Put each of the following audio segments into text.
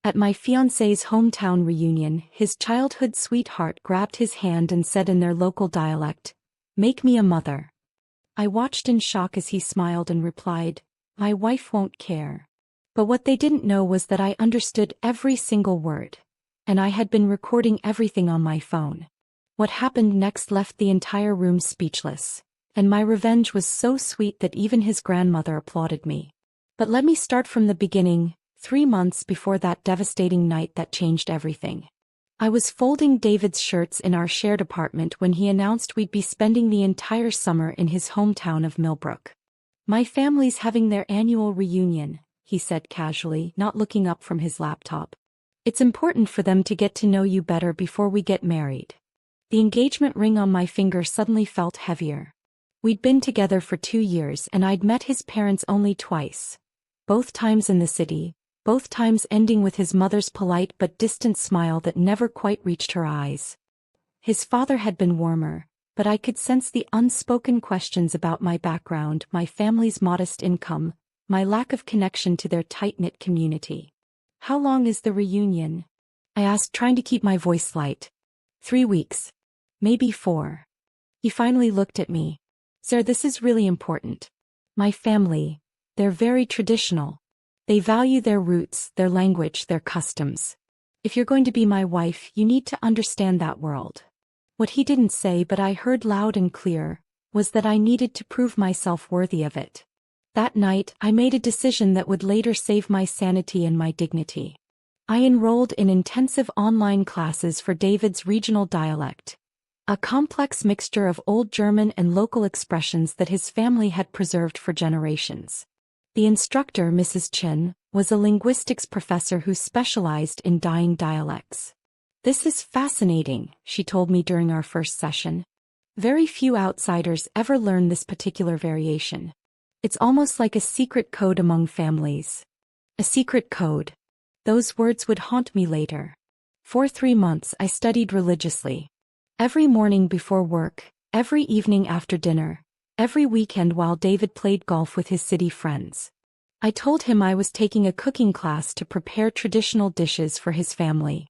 At my fiancé's hometown reunion, his childhood sweetheart grabbed his hand and said in their local dialect, "Make me a mother." I watched in shock as he smiled and replied, "My wife won't care." But what they didn't know was that I understood every single word. And I had been recording everything on my phone. What happened next left the entire room speechless. And my revenge was so sweet that even his grandmother applauded me. But let me start from the beginning, 3 months before that devastating night that changed everything. I was folding David's shirts in our shared apartment when he announced we'd be spending the entire summer in his hometown of Millbrook. "My family's having their annual reunion," he said casually, not looking up from his laptop. "It's important for them to get to know you better before we get married." The engagement ring on my finger suddenly felt heavier. We'd been together for 2 years and I'd met his parents only twice. Both times in the city, both times ending with his mother's polite but distant smile that never quite reached her eyes. His father had been warmer, but I could sense the unspoken questions about my background, my family's modest income, my lack of connection to their tight-knit community. "How long is the reunion?" I asked, trying to keep my voice light. 3 weeks. Maybe 4. He finally looked at me. "Sir, this is really important. My family, they're very traditional. They value their roots, their language, their customs. If you're going to be my wife, you need to understand that world." What he didn't say, but I heard loud and clear, was that I needed to prove myself worthy of it. That night, I made a decision that would later save my sanity and my dignity. I enrolled in intensive online classes for David's regional dialect, a complex mixture of Old German and local expressions that his family had preserved for generations. The instructor, Mrs. Chin, was a linguistics professor who specialized in dying dialects. "This is fascinating," she told me during our first session. "Very few outsiders ever learn this particular variation. It's almost like a secret code among families." A secret code. Those words would haunt me later. For 3 months I studied religiously. Every morning before work, every evening after dinner, every weekend while David played golf with his city friends. I told him I was taking a cooking class to prepare traditional dishes for his family.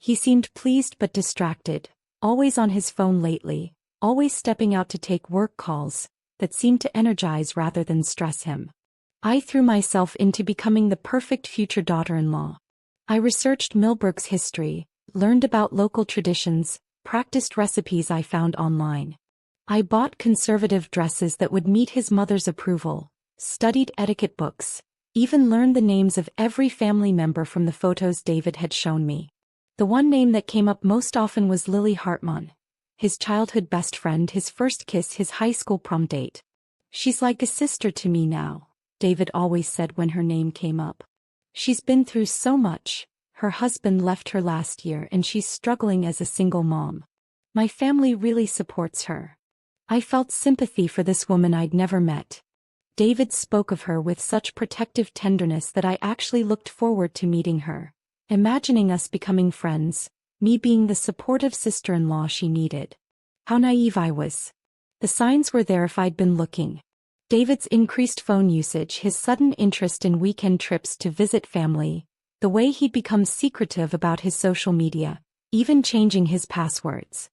He seemed pleased but distracted, always on his phone lately, always stepping out to take work calls that seemed to energize rather than stress him. I threw myself into becoming the perfect future daughter-in-law. I researched Millbrook's history, learned about local traditions, practiced recipes I found online. I bought conservative dresses that would meet his mother's approval, studied etiquette books, even learned the names of every family member from the photos David had shown me. The one name that came up most often was Lily Hartman, his childhood best friend, his first kiss, his high school prom date. "She's like a sister to me now," David always said when her name came up. "She's been through so much. Her husband left her last year and she's struggling as a single mom. My family really supports her." I felt sympathy for this woman I'd never met. David spoke of her with such protective tenderness that I actually looked forward to meeting her, imagining us becoming friends, me being the supportive sister-in-law she needed. How naive I was. The signs were there if I'd been looking. David's increased phone usage, his sudden interest in weekend trips to visit family, the way he'd become secretive about his social media, even changing his passwords.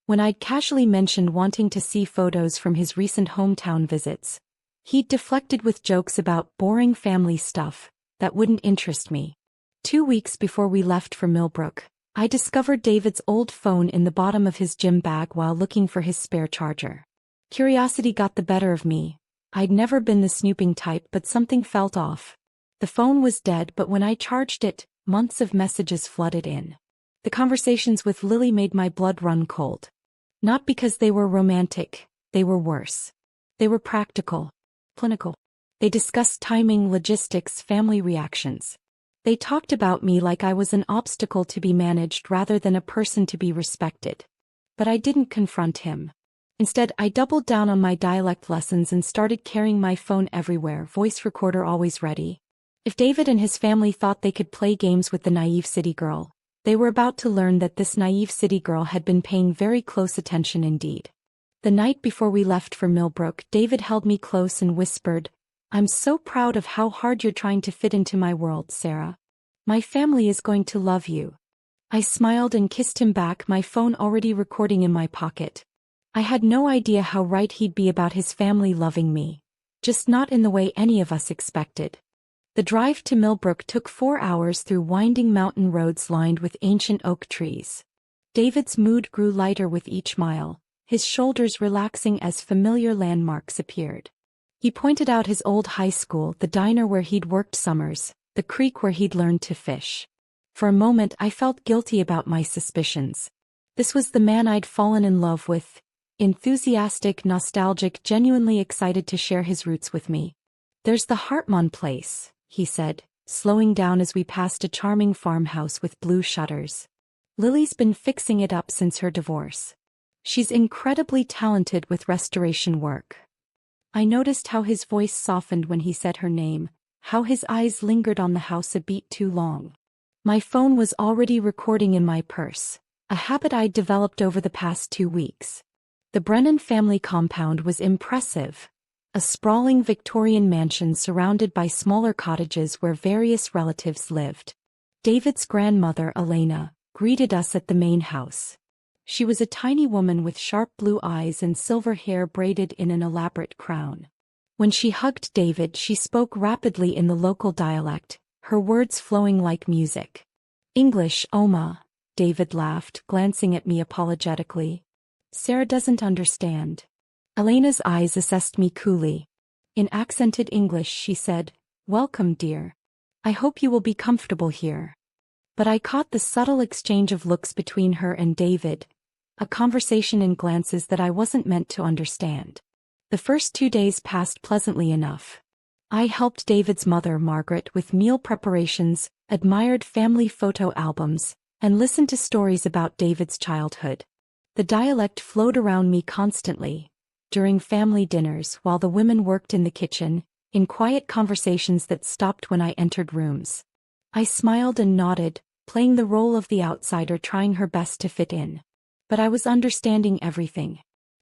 When I'd casually mentioned wanting to see photos from his recent hometown visits, he'd deflected with jokes about boring family stuff that wouldn't interest me. 2 weeks before we left for Millbrook, I discovered David's old phone in the bottom of his gym bag while looking for his spare charger. Curiosity got the better of me. I'd never been the snooping type, but something felt off. The phone was dead, but when I charged it, months of messages flooded in. The conversations with Lily made my blood run cold. Not because they were romantic, they were worse. They were practical, clinical. They discussed timing, logistics, family reactions. They talked about me like I was an obstacle to be managed rather than a person to be respected. But I didn't confront him. Instead, I doubled down on my dialect lessons and started carrying my phone everywhere, voice recorder always ready. If David and his family thought they could play games with the naive city girl, they were about to learn that this naive city girl had been paying very close attention indeed. The night before we left for Millbrook, David held me close and whispered, "I'm so proud of how hard you're trying to fit into my world, Sarah. My family is going to love you. I smiled and kissed him back, my phone already recording in my pocket. I had no idea how right he'd be about his family loving me. Just not in the way any of us expected. The drive to Millbrook took 4 hours through winding mountain roads lined with ancient oak trees. David's mood grew lighter with each mile, his shoulders relaxing as familiar landmarks appeared. He pointed out his old high school, the diner where he'd worked summers, the creek where he'd learned to fish. For a moment I felt guilty about my suspicions. This was the man I'd fallen in love with, enthusiastic, nostalgic, genuinely excited to share his roots with me. There's the Hartman place, he said, slowing down as we passed a charming farmhouse with blue shutters. Lily's been fixing it up since her divorce. She's incredibly talented with restoration work. I noticed how his voice softened when he said her name, how his eyes lingered on the house a beat too long. My phone was already recording in my purse, a habit I'd developed over the past 2 weeks. The Brennan family compound was impressive, a sprawling Victorian mansion surrounded by smaller cottages where various relatives lived. David's grandmother, Elena, greeted us at the main house. She was a tiny woman with sharp blue eyes and silver hair braided in an elaborate crown. When she hugged David, she spoke rapidly in the local dialect, her words flowing like music. English, Oma, David laughed, glancing at me apologetically. Sarah doesn't understand. Elena's eyes assessed me coolly. In accented English she said, "Welcome, dear. I hope you will be comfortable here." But I caught the subtle exchange of looks between her and David, a conversation in glances that I wasn't meant to understand. The first 2 days passed pleasantly enough. I helped David's mother, Margaret, with meal preparations, admired family photo albums, and listened to stories about David's childhood. The dialect flowed around me constantly, during family dinners while the women worked in the kitchen, in quiet conversations that stopped when I entered rooms. I smiled and nodded, playing the role of the outsider trying her best to fit in. But I was understanding everything.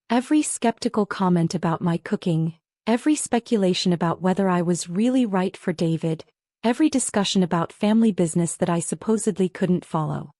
Every skeptical comment about my cooking, every speculation about whether I was really right for David, every discussion about family business that I supposedly couldn't follow.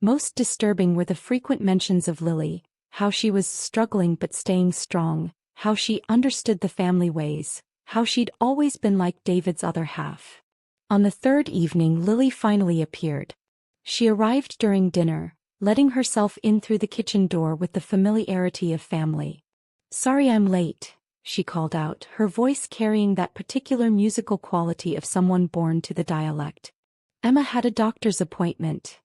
Most disturbing were the frequent mentions of Lily, how she was struggling but staying strong, how she understood the family ways, how she'd always been like David's other half. On the 3rd evening, Lily finally appeared. She arrived during dinner, letting herself in through the kitchen door with the familiarity of family. "Sorry I'm late," she called out, her voice carrying that particular musical quality of someone born to the dialect. Emma had a doctor's appointment.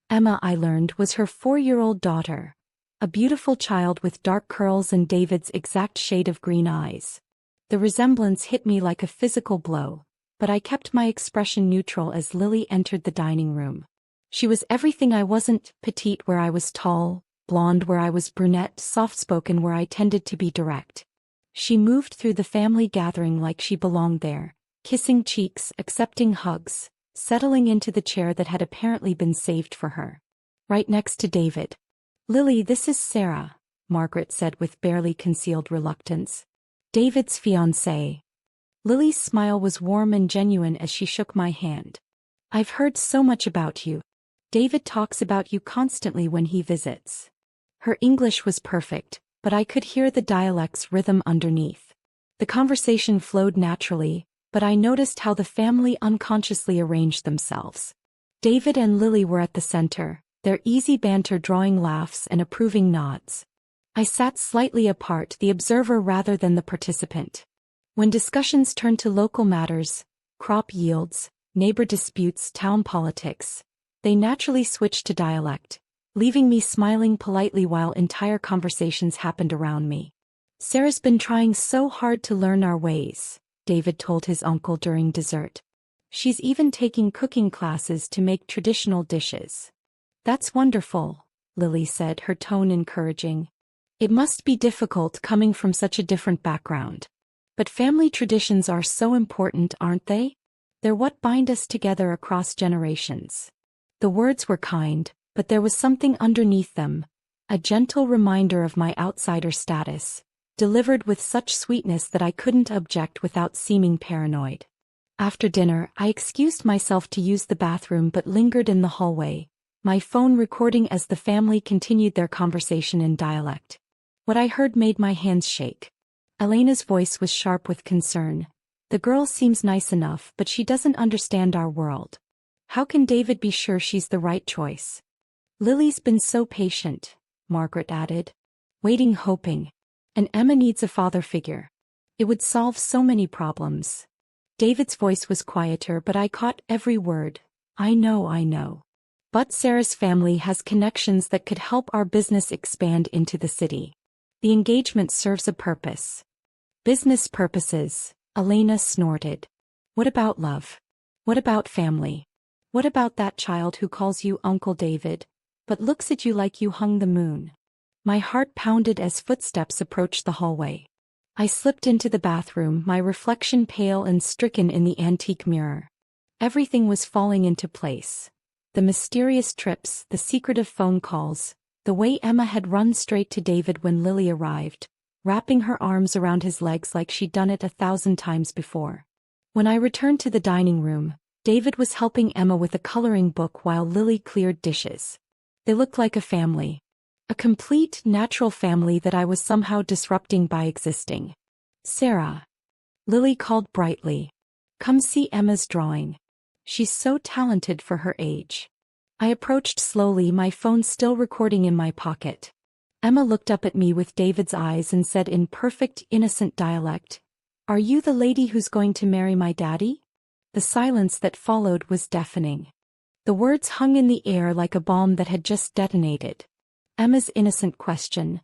Emma, I learned, was her 4-year-old daughter, a beautiful child with dark curls and David's exact shade of green eyes. The resemblance hit me like a physical blow, but I kept my expression neutral as Lily entered the dining room. She was everything I wasn't: petite where I was tall, blonde where I was brunette, soft-spoken where I tended to be direct. She moved through the family gathering like she belonged there, kissing cheeks, accepting hugs, settling into the chair that had apparently been saved for her. Right next to David. "Lily, this is Sarah," Margaret said with barely concealed reluctance. "David's fiancée." Lily's smile was warm and genuine as she shook my hand. "I've heard so much about you. David talks about you constantly when he visits." Her English was perfect, but I could hear the dialect's rhythm underneath. The conversation flowed naturally, but I noticed how the family unconsciously arranged themselves. David and Lily were at the center, their easy banter drawing laughs and approving nods. I sat slightly apart, the observer rather than the participant. When discussions turned to local matters, crop yields, neighbor disputes, town politics, they naturally switched to dialect, leaving me smiling politely while entire conversations happened around me. "Sarah's been trying so hard to learn our ways," David told his uncle during dessert. "She's even taking cooking classes to make traditional dishes." "That's wonderful," Lily said, her tone encouraging. "It must be difficult coming from such a different background. But family traditions are so important, aren't they? They're what bind us together across generations." The words were kind, but there was something underneath them, a gentle reminder of my outsider status, delivered with such sweetness that I couldn't object without seeming paranoid. After dinner, I excused myself to use the bathroom but lingered in the hallway, my phone recording as the family continued their conversation in dialect. What I heard made my hands shake. Elena's voice was sharp with concern. The girl seems nice enough, but she doesn't understand our world. How can David be sure she's the right choice? Lily's been so patient, Margaret added. Waiting, hoping. And Emma needs a father figure. It would solve so many problems. David's voice was quieter, but I caught every word. I know. But Sarah's family has connections that could help our business expand into the city. The engagement serves a purpose. Business purposes, Elena snorted. What about love? What about family? What about that child who calls you Uncle David, but looks at you like you hung the moon? My heart pounded as footsteps approached the hallway. I slipped into the bathroom, my reflection pale and stricken in the antique mirror. Everything was falling into place. The mysterious trips, the secretive phone calls, the way Emma had run straight to David when Lily arrived, wrapping her arms around his legs like she'd done it 1,000 times before. When I returned to the dining room, David was helping Emma with a coloring book while Lily cleared dishes. They looked like a family. A complete, natural family that I was somehow disrupting by existing. Sarah. Lily called brightly. Come see Emma's drawing. She's so talented for her age. I approached slowly, my phone still recording in my pocket. Emma looked up at me with David's eyes and said in perfect, innocent dialect, "Are you the lady who's going to marry my daddy?" The silence that followed was deafening. The words hung in the air like a bomb that had just detonated. Emma's innocent question,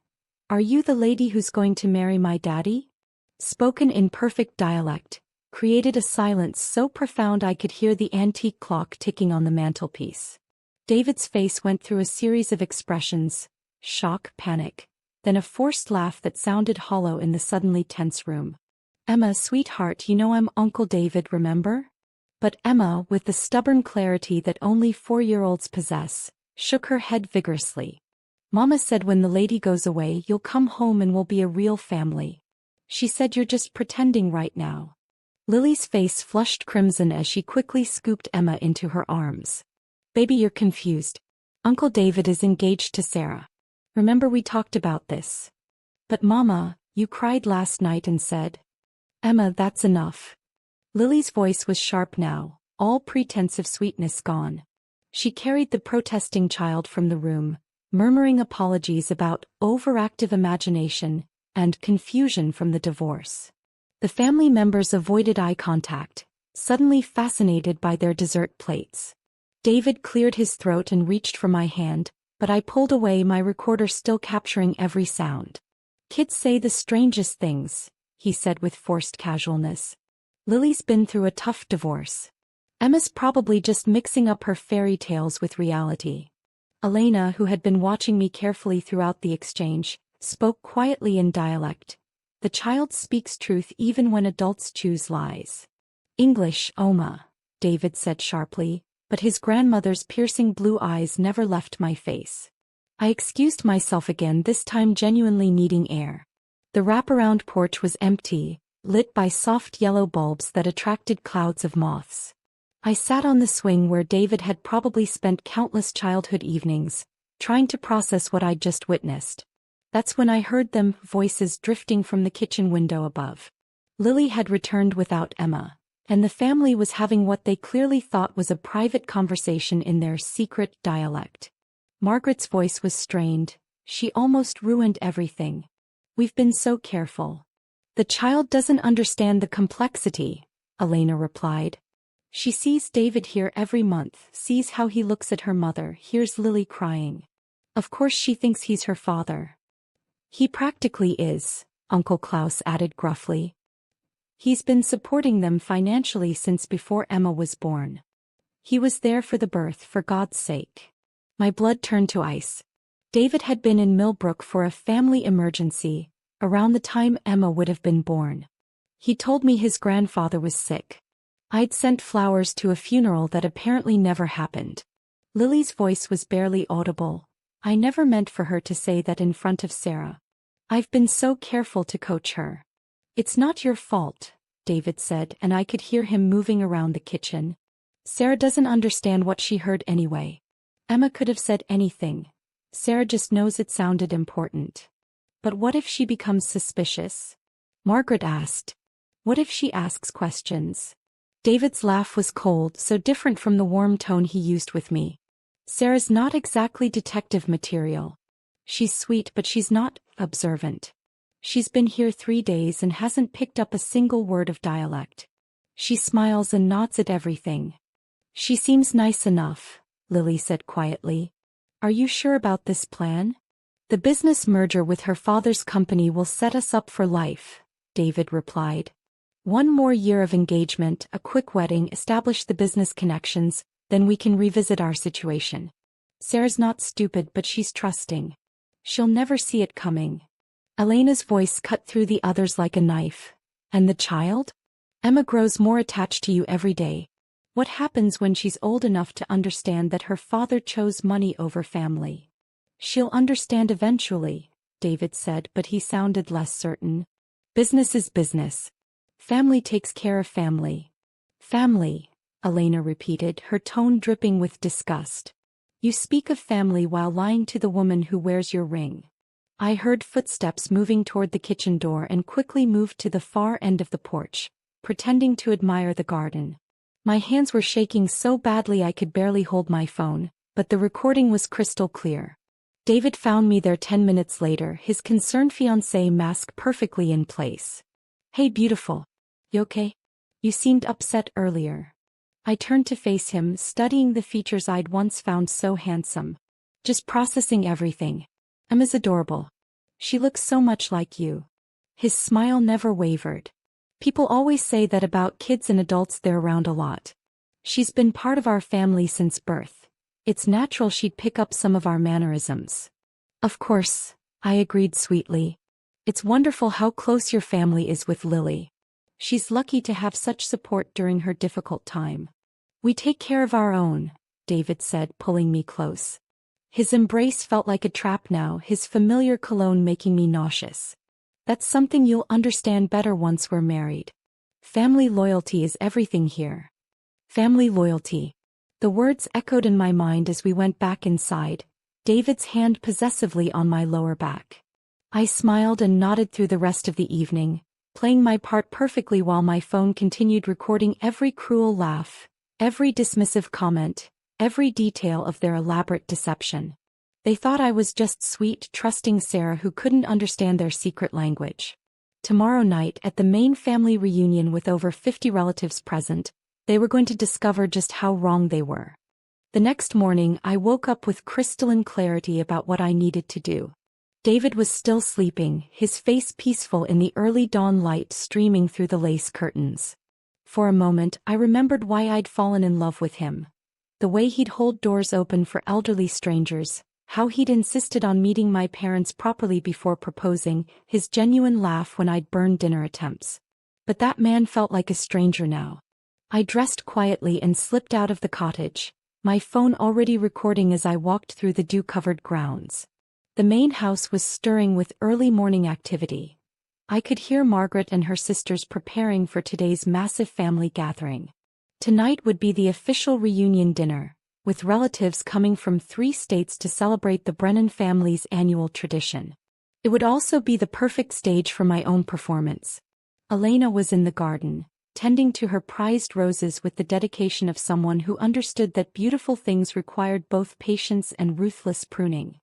"Are you the lady who's going to marry my daddy?" spoken in perfect dialect, created a silence so profound I could hear the antique clock ticking on the mantelpiece. David's face went through a series of expressions, shock, panic, then a forced laugh that sounded hollow in the suddenly tense room. "Emma, sweetheart, you know I'm Uncle David, remember?" But Emma, with the stubborn clarity that only 4-year-olds possess, shook her head vigorously. "Mama said when the lady goes away you'll come home and we'll be a real family. She said you're just pretending right now." Lily's face flushed crimson as she quickly scooped Emma into her arms. "Baby, you're confused. Uncle David is engaged to Sarah. Remember we talked about this." "But Mama, you cried last night and said..." "Emma, that's enough." Lily's voice was sharp now, all pretense of sweetness gone. She carried the protesting child from the room, murmuring apologies about overactive imagination and confusion from the divorce. The family members avoided eye contact, suddenly fascinated by their dessert plates. David cleared his throat and reached for my hand, but I pulled away, my recorder still capturing every sound. "Kids say the strangest things," he said with forced casualness. "Lily's been through a tough divorce. Emma's probably just mixing up her fairy tales with reality." Elena, who had been watching me carefully throughout the exchange, spoke quietly in dialect. "The child speaks truth even when adults choose lies." "English, Oma," David said sharply, but his grandmother's piercing blue eyes never left my face. I excused myself again, this time genuinely needing air. The wraparound porch was empty, lit by soft yellow bulbs that attracted clouds of moths. I sat on the swing where David had probably spent countless childhood evenings, trying to process what I'd just witnessed. That's when I heard them, voices drifting from the kitchen window above. Lily had returned without Emma, and the family was having what they clearly thought was a private conversation in their secret dialect. Margaret's voice was strained. She almost ruined everything. "We've been so careful." "The child doesn't understand the complexity," Elena replied. "She sees David here every month, sees how he looks at her mother, hears Lily crying. Of course she thinks he's her father." "He practically is," Uncle Klaus added gruffly. "He's been supporting them financially since before Emma was born. He was there for the birth, for God's sake." My blood turned to ice. David had been in Millbrook for a family emergency, around the time Emma would have been born. He told me his grandfather was sick. I'd sent flowers to a funeral that apparently never happened. Lily's voice was barely audible. "I never meant for her to say that in front of Sarah. I've been so careful to coach her." "It's not your fault," David said, and I could hear him moving around the kitchen. Sarah doesn't understand what she heard anyway. Emma could have said anything. Sarah just knows it sounded important. But what if she becomes suspicious? Margaret asked. What if she asks questions? David's laugh was cold, so different from the warm tone he used with me. Sarah's not exactly detective material. She's sweet, but she's not observant. She's been here 3 days and hasn't picked up a single word of dialect. She smiles and nods at everything. She seems nice enough, Lily said quietly. Are you sure about this plan? The business merger with her father's company will set us up for life, David replied. 1 more year of engagement, a quick wedding, establish the business connections, then we can revisit our situation. Sarah's not stupid, but she's trusting. She'll never see it coming. Elena's voice cut through the others like a knife. And the child? Emma grows more attached to you every day. What happens when she's old enough to understand that her father chose money over family? She'll understand eventually, David said, but he sounded less certain. Business is business. Family takes care of family. Family, Elena repeated, her tone dripping with disgust. You speak of family while lying to the woman who wears your ring. I heard footsteps moving toward the kitchen door and quickly moved to the far end of the porch, pretending to admire the garden. My hands were shaking so badly I could barely hold my phone, but the recording was crystal clear. David found me there 10 minutes later, his concerned fiancée mask perfectly in place. Hey beautiful. You okay? You seemed upset earlier. I turned to face him, studying the features I'd once found so handsome. Just processing everything. Emma's adorable. She looks so much like you. His smile never wavered. People always say that about kids and adults they're around a lot. She's been part of our family since birth. It's natural she'd pick up some of our mannerisms. Of course, I agreed sweetly. It's wonderful how close your family is with Lily. She's lucky to have such support during her difficult time. We take care of our own, David said, pulling me close. His embrace felt like a trap now, his familiar cologne making me nauseous. That's something you'll understand better once we're married. Family loyalty is everything here. Family loyalty. The words echoed in my mind as we went back inside, David's hand possessively on my lower back. I smiled and nodded through the rest of the evening, playing my part perfectly while my phone continued recording every cruel laugh, every dismissive comment, every detail of their elaborate deception. They thought I was just sweet, trusting Sarah who couldn't understand their secret language. Tomorrow night, at the main family reunion with over 50 relatives present, they were going to discover just how wrong they were. The next morning, I woke up with crystalline clarity about what I needed to do. David was still sleeping, his face peaceful in the early dawn light streaming through the lace curtains. For a moment, I remembered why I'd fallen in love with him. The way he'd hold doors open for elderly strangers, how he'd insisted on meeting my parents properly before proposing, his genuine laugh when I'd burned dinner attempts. But that man felt like a stranger now. I dressed quietly and slipped out of the cottage, my phone already recording as I walked through the dew-covered grounds. The main house was stirring with early morning activity. I could hear Margaret and her sisters preparing for today's massive family gathering. Tonight would be the official reunion dinner, with relatives coming from 3 states to celebrate the Brennan family's annual tradition. It would also be the perfect stage for my own performance. Elena was in the garden, tending to her prized roses with the dedication of someone who understood that beautiful things required both patience and ruthless pruning.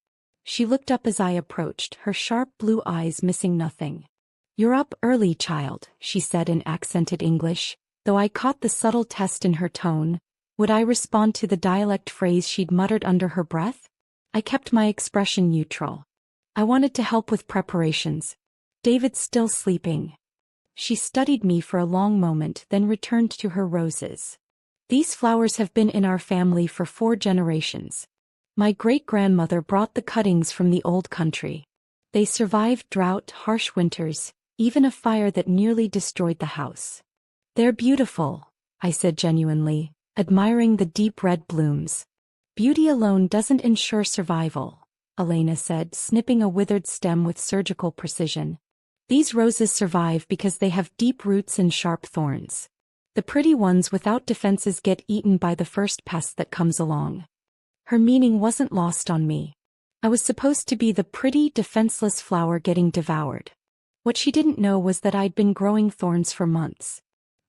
She looked up as I approached, her sharp blue eyes missing nothing. "You're up early, child," she said in accented English, though I caught the subtle test in her tone. Would I respond to the dialect phrase she'd muttered under her breath? I kept my expression neutral. I wanted to help with preparations. David's still sleeping. She studied me for a long moment, then returned to her roses. "These flowers have been in our family for 4 generations. My great-grandmother brought the cuttings from the old country. They survived drought, harsh winters, even a fire that nearly destroyed the house. They're beautiful," I said genuinely, admiring the deep red blooms. "Beauty alone doesn't ensure survival," Elena said, snipping a withered stem with surgical precision. These roses survive because they have deep roots and sharp thorns. The pretty ones without defenses get eaten by the first pest that comes along. Her meaning wasn't lost on me. I was supposed to be the pretty, defenseless flower getting devoured. What she didn't know was that I'd been growing thorns for months.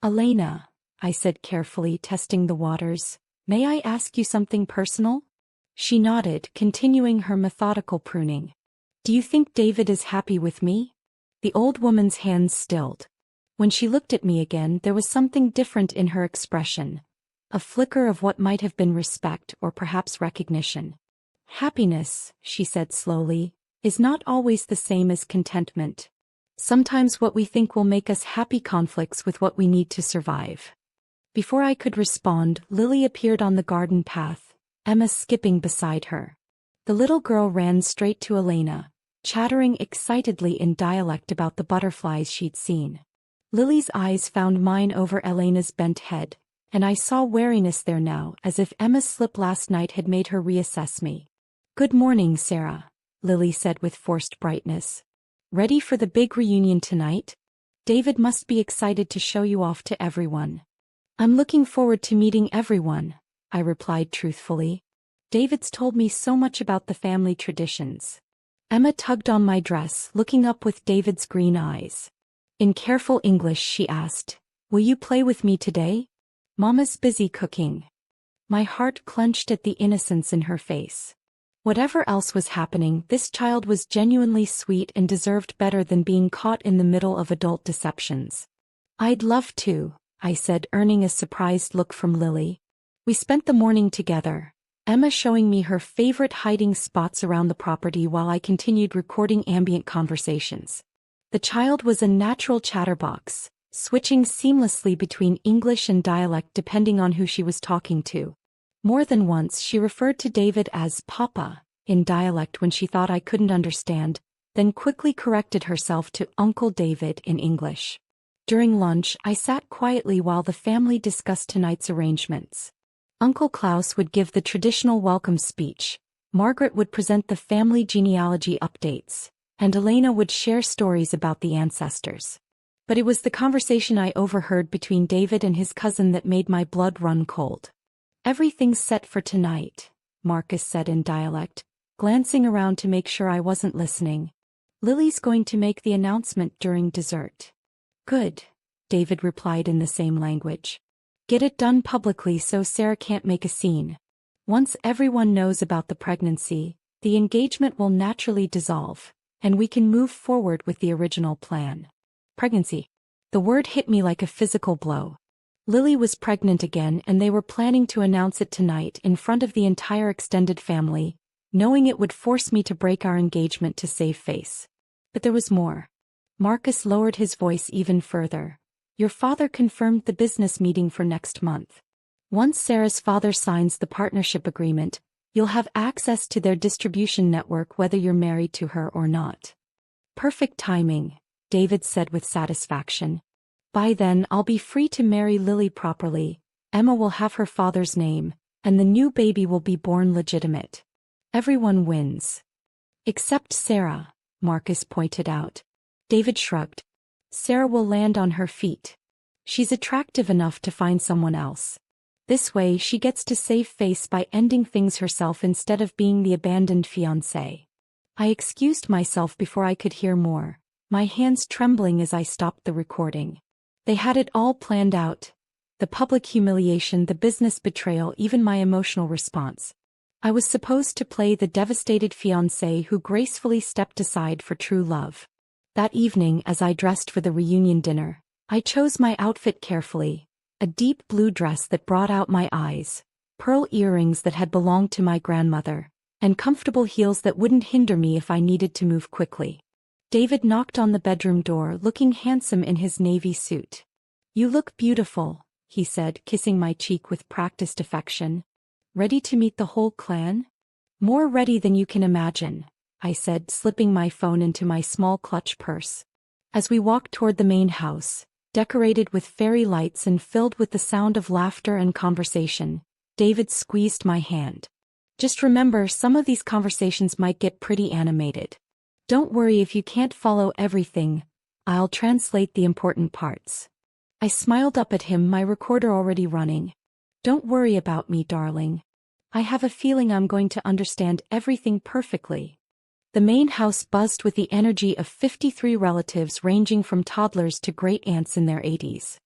"Elena," I said carefully, testing the waters, "may I ask you something personal?" She nodded, continuing her methodical pruning. "Do you think David is happy with me?" The old woman's hands stilled. When she looked at me again, there was something different in her expression. A flicker of what might have been respect or perhaps recognition. "Happiness," she said slowly, "is not always the same as contentment. Sometimes what we think will make us happy conflicts with what we need to survive." Before I could respond, Lily appeared on the garden path, Emma skipping beside her. The little girl ran straight to Elena, chattering excitedly in dialect about the butterflies she'd seen. Lily's eyes found mine over Elena's bent head, and I saw wariness there now, as if Emma's slip last night had made her reassess me. "Good morning, Sarah," Lily said with forced brightness. "Ready for the big reunion tonight? David must be excited to show you off to everyone." "I'm looking forward to meeting everyone," I replied truthfully. "David's told me so much about the family traditions." Emma tugged on my dress, looking up with David's green eyes. In careful English she asked, "Will you play with me today? Mama's busy cooking." My heart clenched at the innocence in her face. Whatever else was happening, this child was genuinely sweet and deserved better than being caught in the middle of adult deceptions. "I'd love to," I said, earning a surprised look from Lily. We spent the morning together, Emma showing me her favorite hiding spots around the property while I continued recording ambient conversations. The child was a natural chatterbox, switching seamlessly between English and dialect depending on who she was talking to. More than once she referred to David as Papa in dialect when she thought I couldn't understand, then quickly corrected herself to Uncle David in English. During lunch, I sat quietly while the family discussed tonight's arrangements. Uncle Klaus would give the traditional welcome speech, Margaret would present the family genealogy updates, and Elena would share stories about the ancestors. But it was the conversation I overheard between David and his cousin that made my blood run cold. "Everything's set for tonight," Marcus said in dialect, glancing around to make sure I wasn't listening. "Lily's going to make the announcement during dessert." "Good," David replied in the same language. "Get it done publicly so Sarah can't make a scene. Once everyone knows about the pregnancy, the engagement will naturally dissolve, and we can move forward with the original plan." Pregnancy. The word hit me like a physical blow. Lily was pregnant again and they were planning to announce it tonight in front of the entire extended family, knowing it would force me to break our engagement to save face. But there was more. Marcus lowered his voice even further. "Your father confirmed the business meeting for next month. Once Sarah's father signs the partnership agreement, you'll have access to their distribution network whether you're married to her or not." "Perfect timing," David said with satisfaction. "By then I'll be free to marry Lily properly, Emma will have her father's name, and the new baby will be born legitimate. Everyone wins." "Except Sarah," Marcus pointed out. David shrugged. "Sarah will land on her feet. She's attractive enough to find someone else. This way she gets to save face by ending things herself instead of being the abandoned fiancé." I excused myself before I could hear more, my hands trembling as I stopped the recording. They had it all planned out. The public humiliation, the business betrayal, even my emotional response. I was supposed to play the devastated fiancé who gracefully stepped aside for true love. That evening, as I dressed for the reunion dinner, I chose my outfit carefully, a deep blue dress that brought out my eyes, pearl earrings that had belonged to my grandmother, and comfortable heels that wouldn't hinder me if I needed to move quickly. David knocked on the bedroom door, looking handsome in his navy suit. "You look beautiful," he said, kissing my cheek with practiced affection. "Ready to meet the whole clan?" "More ready than you can imagine," I said, slipping my phone into my small clutch purse. As we walked toward the main house, decorated with fairy lights and filled with the sound of laughter and conversation, David squeezed my hand. "Just remember, some of these conversations might get pretty animated. Don't worry if you can't follow everything. I'll translate the important parts. I smiled up at him, my recorder already running. Don't worry about me, darling. I have a feeling I'm going to understand everything perfectly. The main house buzzed with the energy of 53 relatives ranging from toddlers to great-aunts in their 80s.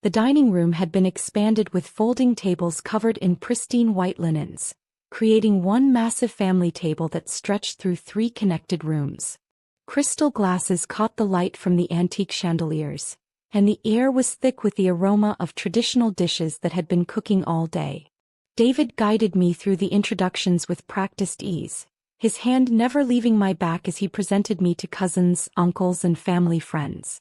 The dining room had been expanded with folding tables covered in pristine white linens, creating one massive family table that stretched through 3 connected rooms. Crystal glasses caught the light from the antique chandeliers, and the air was thick with the aroma of traditional dishes that had been cooking all day. David guided me through the introductions with practiced ease, his hand never leaving my back as he presented me to cousins, uncles, and family friends.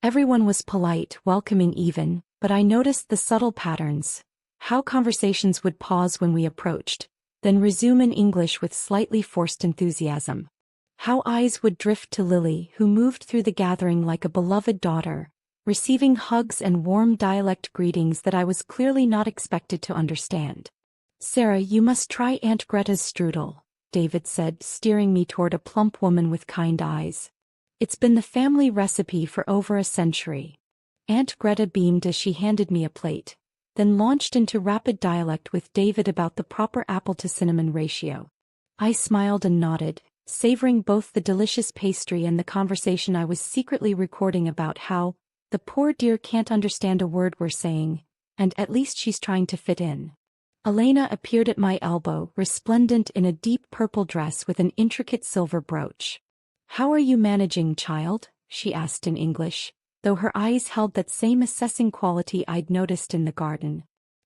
Everyone was polite, welcoming even, but I noticed the subtle patterns, how conversations would pause when we approached, then resume in English with slightly forced enthusiasm. How eyes would drift to Lily, who moved through the gathering like a beloved daughter, receiving hugs and warm dialect greetings that I was clearly not expected to understand. "Sarah, you must try Aunt Greta's strudel," David said, steering me toward a plump woman with kind eyes. "It's been the family recipe for over a century." Aunt Greta beamed as she handed me a plate, then launched into rapid dialect with David about the proper apple-to-cinnamon ratio. I smiled and nodded, savoring both the delicious pastry and the conversation I was secretly recording about how the poor dear can't understand a word we're saying, and at least she's trying to fit in. Elena appeared at my elbow, resplendent in a deep purple dress with an intricate silver brooch. "How are you managing, child?" she asked in English, though her eyes held that same assessing quality I'd noticed in the garden.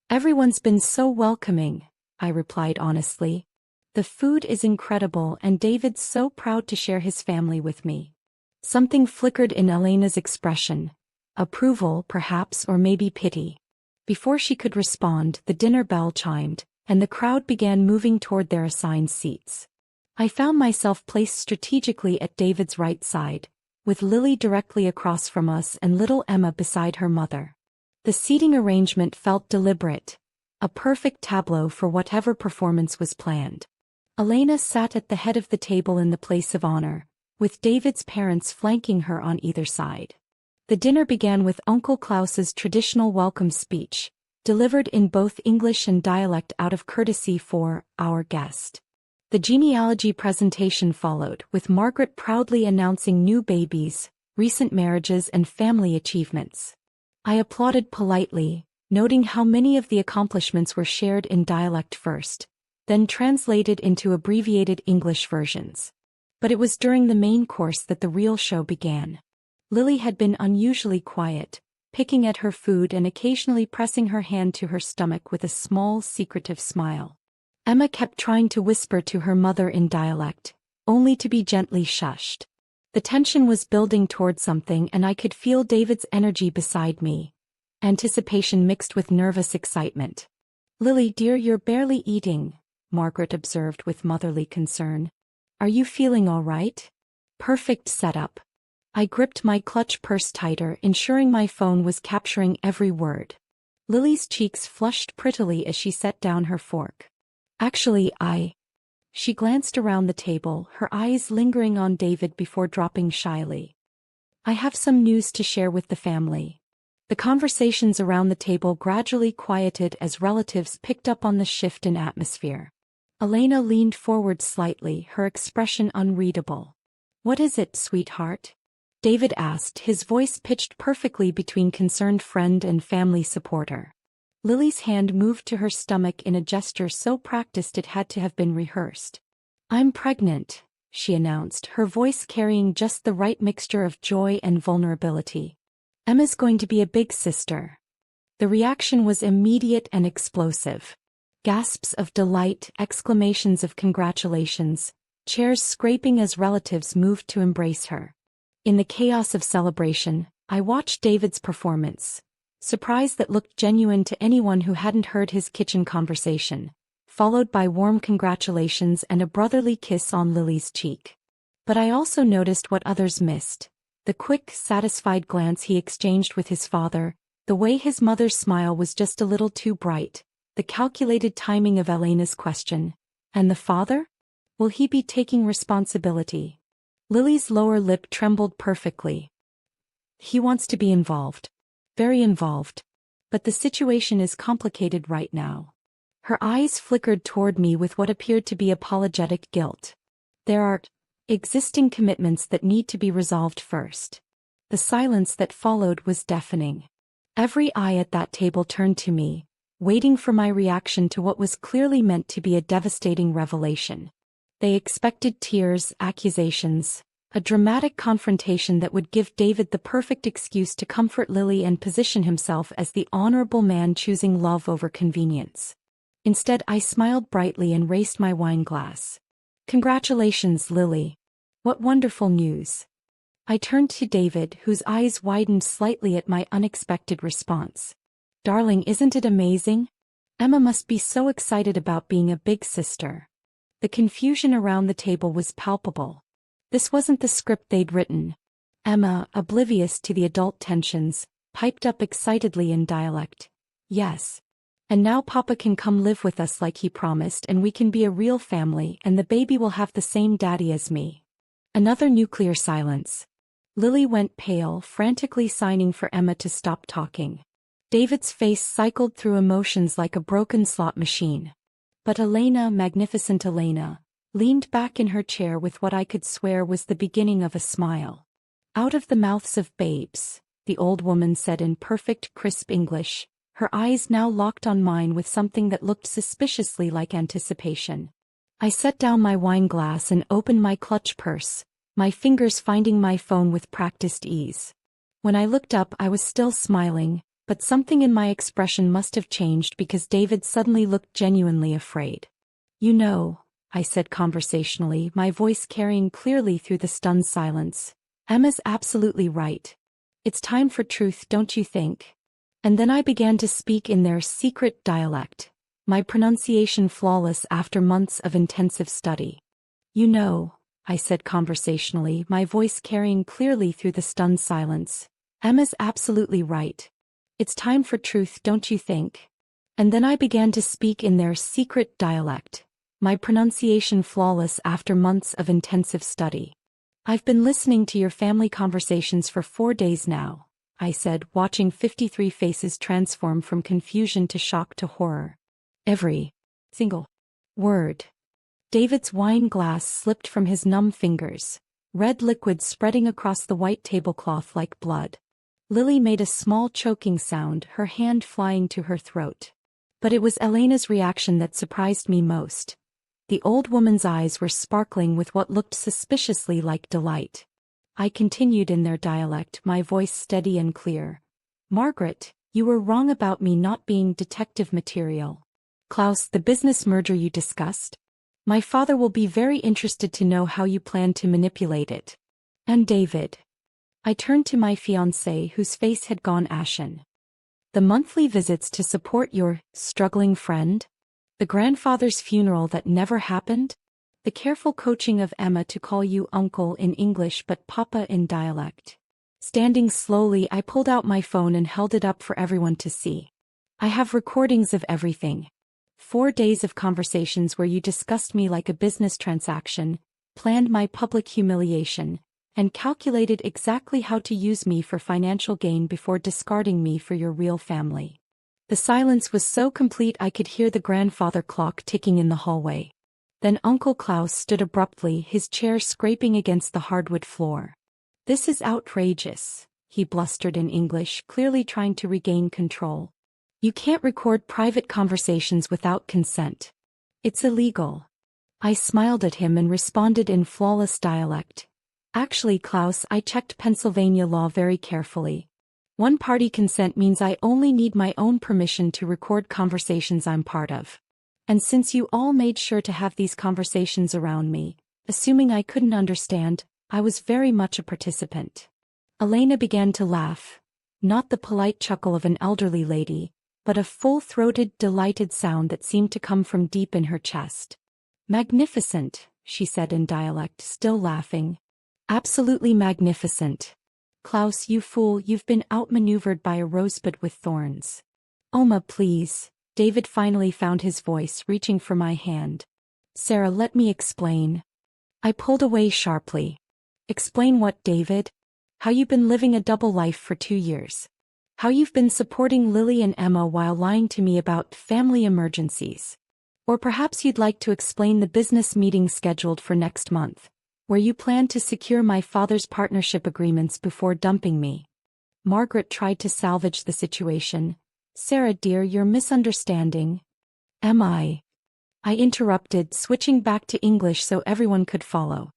"Everyone's been so welcoming," I replied honestly. "The food is incredible and David's so proud to share his family with me." Something flickered in Elena's expression. Approval, perhaps, or maybe pity. Before she could respond, the dinner bell chimed, and the crowd began moving toward their assigned seats. I found myself placed strategically at David's right side, with Lily directly across from us and little Emma beside her mother. The seating arrangement felt deliberate, a perfect tableau for whatever performance was planned. Elena sat at the head of the table in the place of honor, with David's parents flanking her on either side. The dinner began with Uncle Klaus's traditional welcome speech, delivered in both English and dialect out of courtesy for our guest. The genealogy presentation followed, with Margaret proudly announcing new babies, recent marriages, and family achievements. I applauded politely, noting how many of the accomplishments were shared in dialect first, then translated into abbreviated English versions. But it was during the main course that the real show began. Lily had been unusually quiet, picking at her food and occasionally pressing her hand to her stomach with a small, secretive smile. Emma kept trying to whisper to her mother in dialect, only to be gently shushed. The tension was building toward something and I could feel David's energy beside me, anticipation mixed with nervous excitement. "Lily, dear, you're barely eating," Margaret observed with motherly concern. "Are you feeling all right?" Perfect setup. I gripped my clutch purse tighter, ensuring my phone was capturing every word. Lily's cheeks flushed prettily as she set down her fork. "Actually, She glanced around the table, her eyes lingering on David before dropping shyly. "I have some news to share with the family." The conversations around the table gradually quieted as relatives picked up on the shift in atmosphere. Elena leaned forward slightly, her expression unreadable. "What is it, sweetheart?" David asked, his voice pitched perfectly between concerned friend and family supporter. Lily's hand moved to her stomach in a gesture so practiced it had to have been rehearsed. "I'm pregnant," she announced, her voice carrying just the right mixture of joy and vulnerability. "Emma's going to be a big sister." The reaction was immediate and explosive. Gasps of delight, exclamations of congratulations, chairs scraping as relatives moved to embrace her. In the chaos of celebration, I watched David's performance, surprise that looked genuine to anyone who hadn't heard his kitchen conversation, followed by warm congratulations and a brotherly kiss on Lily's cheek. But I also noticed what others missed: the quick, satisfied glance he exchanged with his father, the way his mother's smile was just a little too bright, the calculated timing of Elena's question. "And the father? Will he be taking responsibility?" Lily's lower lip trembled perfectly. He wants to be involved. Very involved. But the situation is complicated right now. Her eyes flickered toward me with what appeared to be apologetic guilt. There are existing commitments that need to be resolved first. The silence that followed was deafening. Every eye at that table turned to me, waiting for my reaction to what was clearly meant to be a devastating revelation. They expected tears, accusations, a dramatic confrontation that would give David the perfect excuse to comfort Lily and position himself as the honorable man choosing love over convenience. Instead, I smiled brightly and raised my wine glass. Congratulations, Lily. What wonderful news. I turned to David, whose eyes widened slightly at my unexpected response. Darling, isn't it amazing? Emma must be so excited about being a big sister. The confusion around the table was palpable. This wasn't the script they'd written. Emma, oblivious to the adult tensions, piped up excitedly in dialect. Yes. And now Papa can come live with us like he promised, and we can be a real family, and the baby will have the same daddy as me. Another nuclear silence. Lily went pale, frantically signing for Emma to stop talking. David's face cycled through emotions like a broken slot machine. But Elena, magnificent Elena, leaned back in her chair with what I could swear was the beginning of a smile. Out of the mouths of babes, the old woman said in perfect, crisp English, her eyes now locked on mine with something that looked suspiciously like anticipation. I set down my wine glass and opened my clutch purse, my fingers finding my phone with practiced ease. When I looked up, I was still smiling, but something in my expression must have changed because David suddenly looked genuinely afraid. You know, I said conversationally, my voice carrying clearly through the stunned silence, Emma's absolutely right. It's time for truth, don't you think? And then I began to speak in their secret dialect, my pronunciation flawless after months of intensive study. You know, I said conversationally, my voice carrying clearly through the stunned silence, Emma's absolutely right. It's time for truth, don't you think? And then I began to speak in their secret dialect, my pronunciation flawless after months of intensive study. I've been listening to your family conversations for 4 days now, I said, watching 53 faces transform from confusion to shock to horror. Every single word. David's wine glass slipped from his numb fingers, red liquid spreading across the white tablecloth like blood. Lily made a small choking sound, her hand flying to her throat. But it was Elena's reaction that surprised me most. The old woman's eyes were sparkling with what looked suspiciously like delight. I continued in their dialect, my voice steady and clear. Margaret, you were wrong about me not being detective material. Klaus, the business merger you discussed? My father will be very interested to know how you plan to manipulate it. And David. I turned to my fiancé, whose face had gone ashen. The monthly visits to support your struggling friend? The grandfather's funeral that never happened? The careful coaching of Emma to call you uncle in English but papa in dialect. Standing slowly, I pulled out my phone and held it up for everyone to see. I have recordings of everything. 4 days of conversations where you discussed me like a business transaction, planned my public humiliation, and calculated exactly how to use me for financial gain before discarding me for your real family. The silence was so complete I could hear the grandfather clock ticking in the hallway. Then Uncle Klaus stood abruptly, his chair scraping against the hardwood floor. This is outrageous, he blustered in English, clearly trying to regain control. You can't record private conversations without consent. It's illegal. I smiled at him and responded in flawless dialect. Actually, Klaus, I checked Pennsylvania law very carefully. One-party consent means I only need my own permission to record conversations I'm part of. And since you all made sure to have these conversations around me, assuming I couldn't understand, I was very much a participant. Elena began to laugh, not the polite chuckle of an elderly lady, but a full-throated, delighted sound that seemed to come from deep in her chest. Magnificent, she said in dialect, still laughing. Absolutely magnificent. Klaus, you fool, you've been outmaneuvered by a rosebud with thorns. Oma, please. David finally found his voice, reaching for my hand. Sarah, let me explain. I pulled away sharply. Explain what, David? How you've been living a double life for 2 years. How you've been supporting Lily and Emma while lying to me about family emergencies. Or perhaps you'd like to explain the business meeting scheduled for next month, where you plan to secure my father's partnership agreements before dumping me. Margaret tried to salvage the situation. Sarah dear, you're misunderstanding. Am I interrupted, switching back to English so everyone could follow.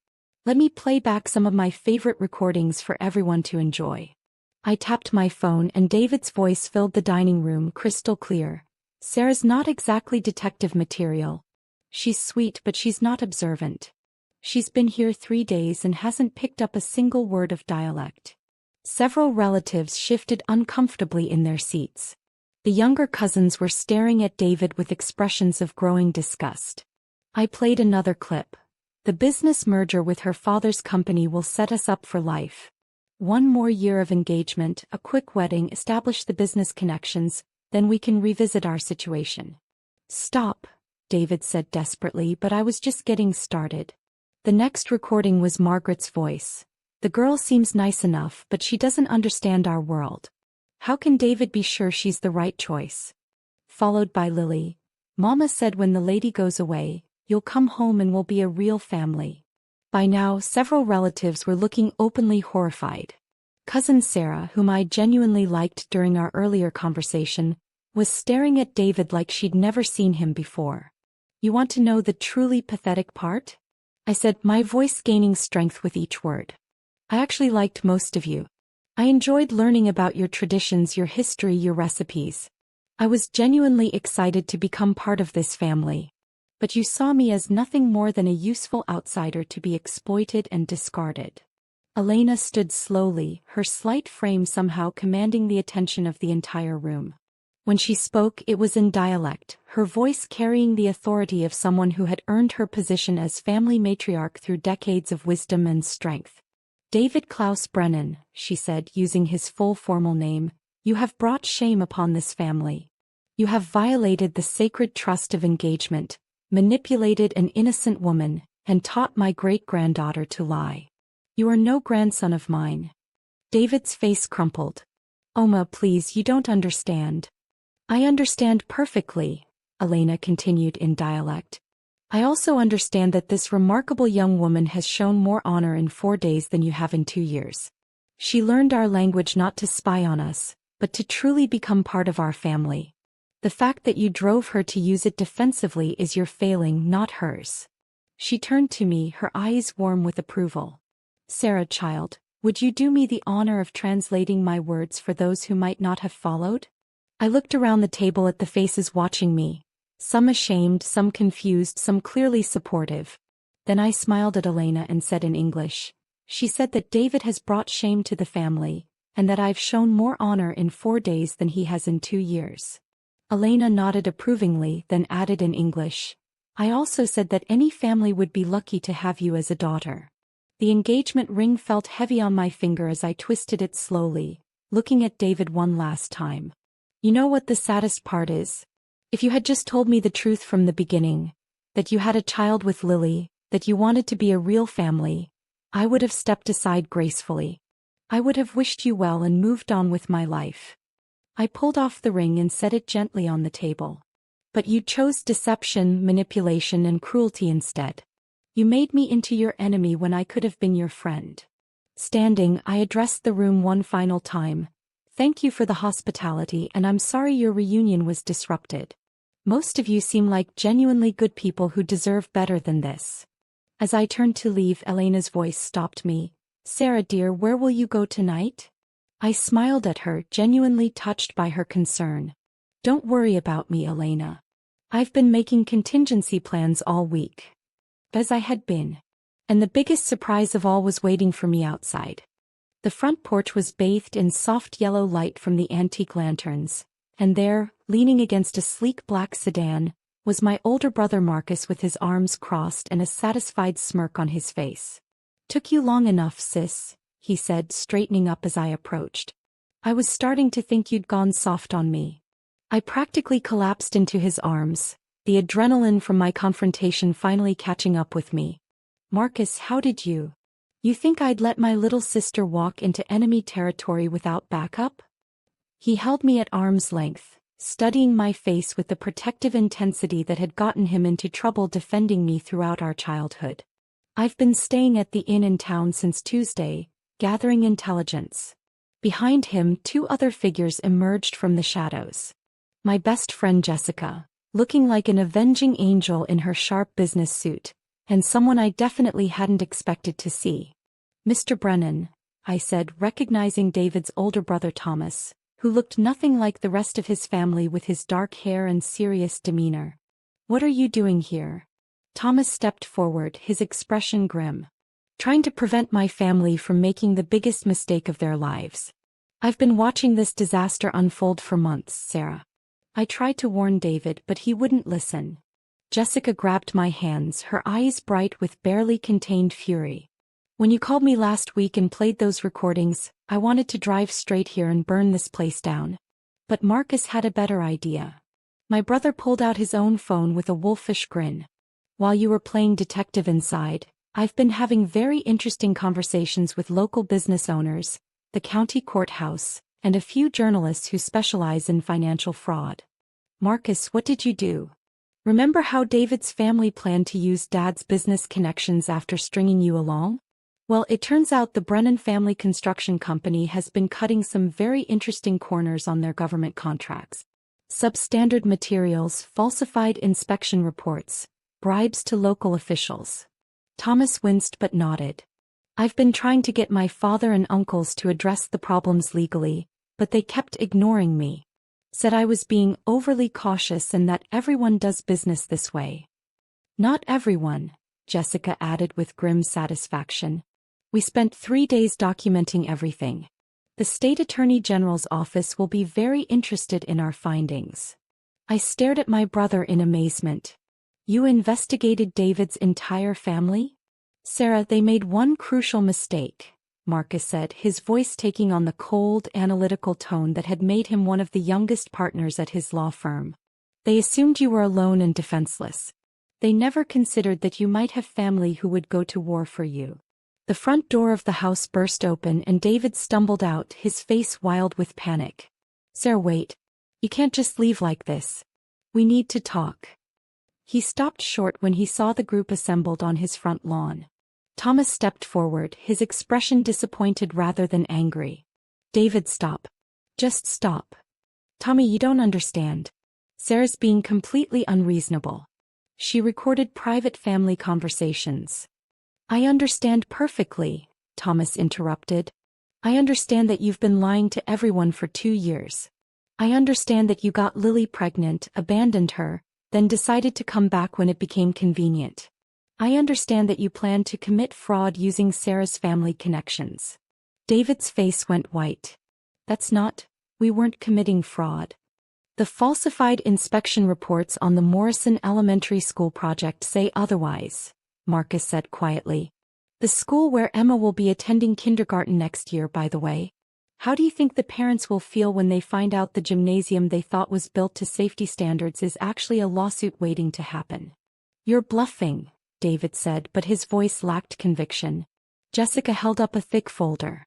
Let me play back some of my favorite recordings for everyone to enjoy. I tapped my phone and David's voice filled the dining room crystal clear. Sarah's not exactly detective material. She's sweet but she's not observant. She's been here 3 days and hasn't picked up a single word of dialect. Several relatives shifted uncomfortably in their seats. The younger cousins were staring at David with expressions of growing disgust. I played another clip. The business merger with her father's company will set us up for life. 1 more year of engagement, a quick wedding, establish the business connections, then we can revisit our situation. Stop, David said desperately, but I was just getting started. The next recording was Margaret's voice. The girl seems nice enough, but she doesn't understand our world. How can David be sure she's the right choice? Followed by Lily. Mama said when the lady goes away, you'll come home and we'll be a real family. By now, several relatives were looking openly horrified. Cousin Sarah, whom I genuinely liked during our earlier conversation, was staring at David like she'd never seen him before. You want to know the truly pathetic part? I said, my voice gaining strength with each word. I actually liked most of you. I enjoyed learning about your traditions, your history, your recipes. I was genuinely excited to become part of this family. But you saw me as nothing more than a useful outsider to be exploited and discarded. Elena stood slowly, her slight frame somehow commanding the attention of the entire room. When she spoke, it was in dialect, her voice carrying the authority of someone who had earned her position as family matriarch through decades of wisdom and strength. David Klaus Brennan, she said, using his full formal name, you have brought shame upon this family. You have violated the sacred trust of engagement, manipulated an innocent woman, and taught my great-granddaughter to lie. You are no grandson of mine. David's face crumpled. Oma, please, you don't understand. I understand perfectly, Elena continued in dialect. I also understand that this remarkable young woman has shown more honor in 4 days than you have in 2 years. She learned our language not to spy on us, but to truly become part of our family. The fact that you drove her to use it defensively is your failing, not hers. She turned to me, her eyes warm with approval. Sarah, child, would you do me the honor of translating my words for those who might not have followed? I looked around the table at the faces watching me, some ashamed, some confused, some clearly supportive. Then I smiled at Elena and said in English, she said that David has brought shame to the family, and that I've shown more honor in 4 days than he has in 2 years. Elena nodded approvingly, then added in English, I also said that any family would be lucky to have you as a daughter. The engagement ring felt heavy on my finger as I twisted it slowly, looking at David one last time. You know what the saddest part is? If you had just told me the truth from the beginning, that you had a child with Lily, that you wanted to be a real family, I would have stepped aside gracefully. I would have wished you well and moved on with my life. I pulled off the ring and set it gently on the table. But you chose deception, manipulation, and cruelty instead. You made me into your enemy when I could have been your friend. Standing, I addressed the room one final time. Thank you for the hospitality, and I'm sorry your reunion was disrupted. Most of you seem like genuinely good people who deserve better than this. As I turned to leave, Elena's voice stopped me. Sarah dear, where will you go tonight? I smiled at her, genuinely touched by her concern. Don't worry about me, Elena. I've been making contingency plans all week. As I had been. And the biggest surprise of all was waiting for me outside. The front porch was bathed in soft yellow light from the antique lanterns, and there, leaning against a sleek black sedan, was my older brother Marcus with his arms crossed and a satisfied smirk on his face. Took you long enough, sis, he said, straightening up as I approached. I was starting to think you'd gone soft on me. I practically collapsed into his arms, the adrenaline from my confrontation finally catching up with me. Marcus, how did you? You think I'd let my little sister walk into enemy territory without backup? He held me at arm's length, studying my face with the protective intensity that had gotten him into trouble defending me throughout our childhood. I've been staying at the inn in town since Tuesday, gathering intelligence. Behind him, two other figures emerged from the shadows. My best friend Jessica, looking like an avenging angel in her sharp business suit, and someone I definitely hadn't expected to see. Mr. Brennan, I said, recognizing David's older brother Thomas, who looked nothing like the rest of his family with his dark hair and serious demeanor. What are you doing here? Thomas stepped forward, his expression grim. Trying to prevent my family from making the biggest mistake of their lives. I've been watching this disaster unfold for months, Sarah. I tried to warn David, but he wouldn't listen. Jessica grabbed my hands, her eyes bright with barely contained fury. When you called me last week and played those recordings, I wanted to drive straight here and burn this place down. But Marcus had a better idea. My brother pulled out his own phone with a wolfish grin. While you were playing detective inside, I've been having very interesting conversations with local business owners, the county courthouse, and a few journalists who specialize in financial fraud. Marcus, what did you do? Remember how David's family planned to use Dad's business connections after stringing you along? Well, it turns out the Brennan family construction company has been cutting some very interesting corners on their government contracts. Substandard materials, falsified inspection reports, bribes to local officials. Thomas winced but nodded. I've been trying to get my father and uncles to address the problems legally, but they kept ignoring me. Said I was being overly cautious and that everyone does business this way. Not everyone, Jessica added with grim satisfaction. We spent 3 days documenting everything. The State Attorney General's office will be very interested in our findings. I stared at my brother in amazement. You investigated David's entire family? Sarah, they made one crucial mistake, Marcus said, his voice taking on the cold, analytical tone that had made him one of the youngest partners at his law firm. They assumed you were alone and defenseless. They never considered that you might have family who would go to war for you. The front door of the house burst open and David stumbled out, his face wild with panic. Sarah, wait. You can't just leave like this. We need to talk. He stopped short when he saw the group assembled on his front lawn. Thomas stepped forward, his expression disappointed rather than angry. David, stop. Just stop. Tommy, you don't understand. Sarah's being completely unreasonable. She recorded private family conversations. I understand perfectly, Thomas interrupted. I understand that you've been lying to everyone for 2 years. I understand that you got Lily pregnant, abandoned her, then decided to come back when it became convenient. I understand that you planned to commit fraud using Sarah's family connections. David's face went white. We weren't committing fraud. The falsified inspection reports on the Morrison Elementary School project say otherwise, Marcus said quietly. The school where Emma will be attending kindergarten next year, by the way. How do you think the parents will feel when they find out the gymnasium they thought was built to safety standards is actually a lawsuit waiting to happen? You're bluffing, David said, but his voice lacked conviction. Jessica held up a thick folder.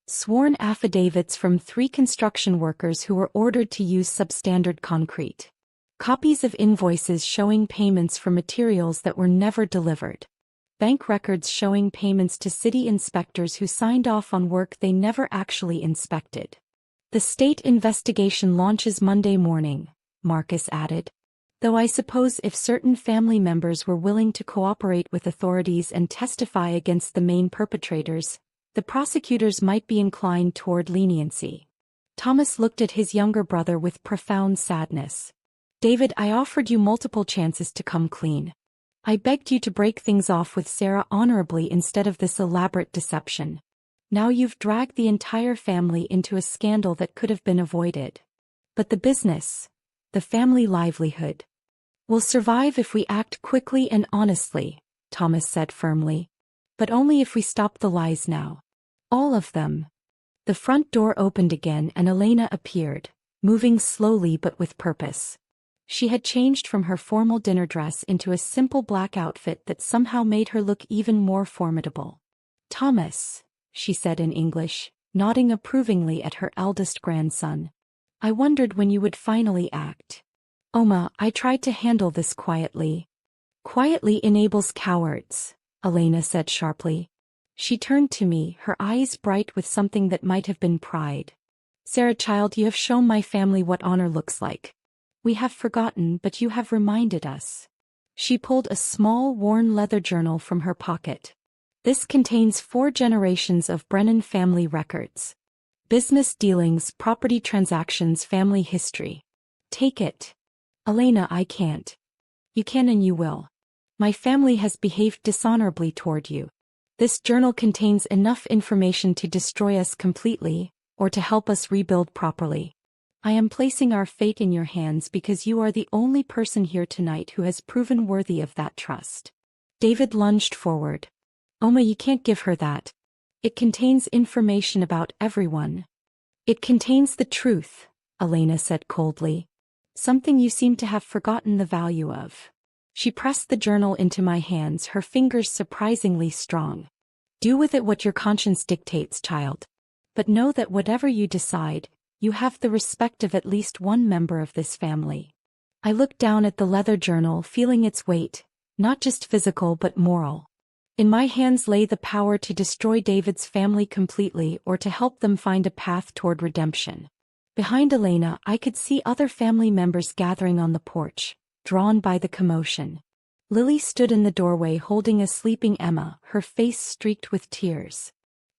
Sworn affidavits from 3 construction workers who were ordered to use substandard concrete. Copies of invoices showing payments for materials that were never delivered. Bank records showing payments to city inspectors who signed off on work they never actually inspected. The state investigation launches Monday morning, Marcus added. Though I suppose if certain family members were willing to cooperate with authorities and testify against the main perpetrators, the prosecutors might be inclined toward leniency. Thomas looked at his younger brother with profound sadness. David, I offered you multiple chances to come clean. I begged you to break things off with Sarah honorably instead of this elaborate deception. Now you've dragged the entire family into a scandal that could have been avoided. But the business, the family livelihood, will survive if we act quickly and honestly, Thomas said firmly. But only if we stop the lies now. All of them. The front door opened again and Elena appeared, moving slowly but with purpose. She had changed from her formal dinner dress into a simple black outfit that somehow made her look even more formidable. Thomas, she said in English, nodding approvingly at her eldest grandson. I wondered when you would finally act. Oma, I tried to handle this quietly. Quietly enables cowards, Elena said sharply. She turned to me, her eyes bright with something that might have been pride. Sarah, child, you have shown my family what honor looks like. We have forgotten, but you have reminded us. She pulled a small, worn leather journal from her pocket. This contains 4 generations of Brennan family records. Business dealings, property transactions, family history. Take it. Elena, I can't. You can and you will. My family has behaved dishonorably toward you. This journal contains enough information to destroy us completely, or to help us rebuild properly. I am placing our fate in your hands because you are the only person here tonight who has proven worthy of that trust. David lunged forward. Oma, you can't give her that. It contains information about everyone. It contains the truth, Elena said coldly. Something you seem to have forgotten the value of. She pressed the journal into my hands, her fingers surprisingly strong. Do with it what your conscience dictates, child. But know that whatever you decide, you have the respect of at least one member of this family. I looked down at the leather journal, feeling its weight, not just physical but moral. In my hands lay the power to destroy David's family completely or to help them find a path toward redemption. Behind Elena, I could see other family members gathering on the porch, drawn by the commotion. Lily stood in the doorway holding a sleeping Emma, her face streaked with tears.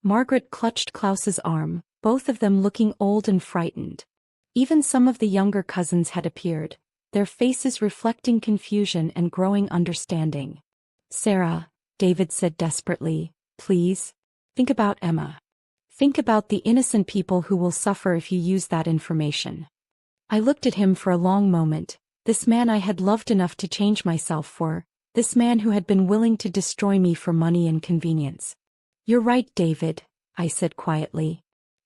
Margaret clutched Klaus's arm, both of them looking old and frightened. Even some of the younger cousins had appeared, their faces reflecting confusion and growing understanding. Sarah, David said desperately, please, think about Emma. Think about the innocent people who will suffer if you use that information. I looked at him for a long moment, this man I had loved enough to change myself for, this man who had been willing to destroy me for money and convenience. You're right, David, I said quietly.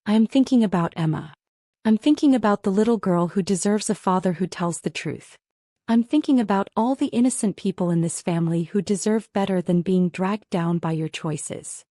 I am thinking about Emma. I'm thinking about the little girl who deserves a father who tells the truth. I'm thinking about all the innocent people in this family who deserve better than being dragged down by your choices.